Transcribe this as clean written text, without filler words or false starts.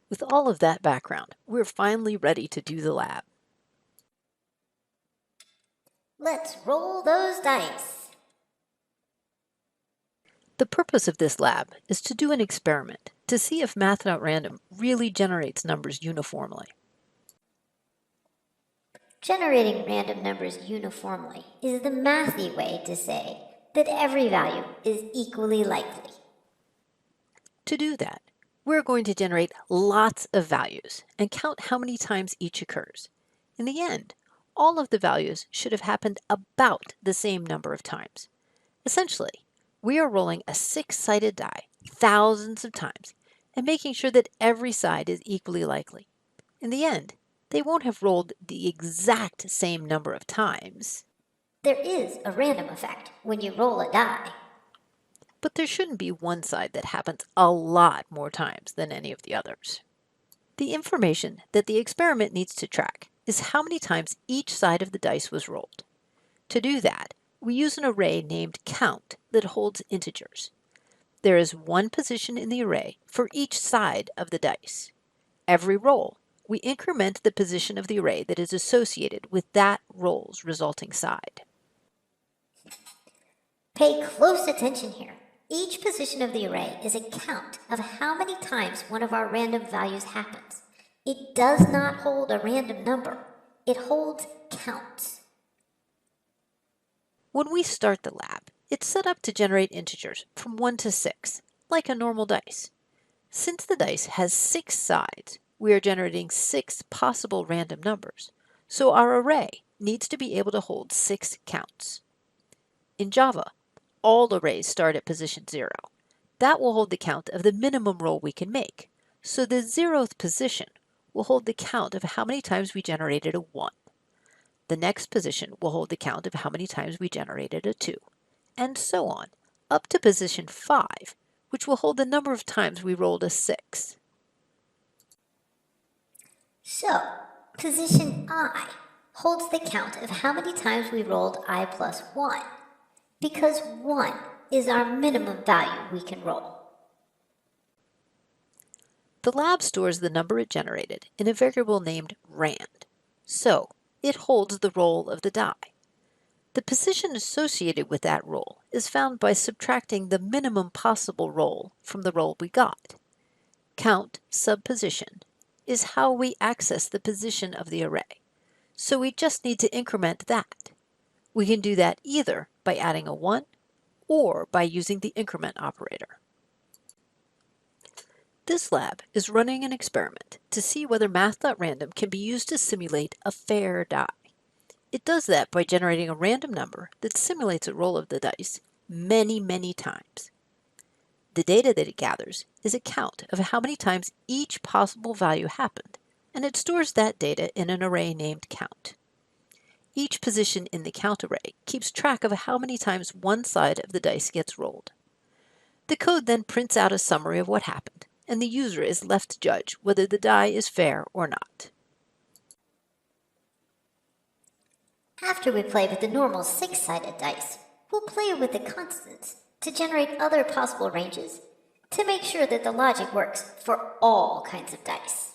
With all of that background, we're finally ready to do the lab. Let's roll those dice. The purpose of this lab is to do an experiment to see if math.random really generates numbers uniformly. Generating random numbers uniformly is the mathy way to say that every value is equally likely. To do that, we're going to generate lots of values and count how many times each occurs. In the end, all of the values should have happened about the same number of times. Essentially, we are rolling a six-sided die thousands of times and making sure that every side is equally likely. In the end, they won't have rolled the exact same number of times. There is a random effect when you roll a die. But there shouldn't be one side that happens a lot more times than any of the others. The information that the experiment needs to track is how many times each side of the dice was rolled. To do that, we use an array named count that holds integers. There is one position in the array for each side of the dice. Every roll, we increment the position of the array that is associated with that roll's resulting side. Pay close attention here. Each position of the array is a count of how many times one of our random values happens. It does not hold a random number. It holds counts. When we start the lab, it's set up to generate integers from 1 to 6, like a normal dice. Since the dice has 6 sides, we are generating 6 possible random numbers, so our array needs to be able to hold 6 counts. In Java, all arrays start at position 0. That will hold the count of the minimum roll we can make, so the 0th position will hold the count of how many times we generated a 1. The next position will hold the count of how many times we generated a 2, and so on, up to position 5, which will hold the number of times we rolled a 6. So, position I holds the count of how many times we rolled I plus 1, because 1 is our minimum value we can roll. The lab stores the number it generated in a variable named rand, so it holds the roll of the die. The position associated with that roll is found by subtracting the minimum possible roll from the roll we got. Count sub position is how we access the position of the array, so we just need to increment that. We can do that either by adding a 1 or by using the increment operator. This lab is running an experiment to see whether math.random can be used to simulate a fair die. It does that by generating a random number that simulates a roll of the dice many times. The data that it gathers is a count of how many times each possible value happened, and it stores that data in an array named count. Each position in the count array keeps track of how many times one side of the dice gets rolled. The code then prints out a summary of what happened, and the user is left to judge whether the die is fair or not. After we play with the normal 6-sided dice, we'll play with the constants to generate other possible ranges to make sure that the logic works for all kinds of dice.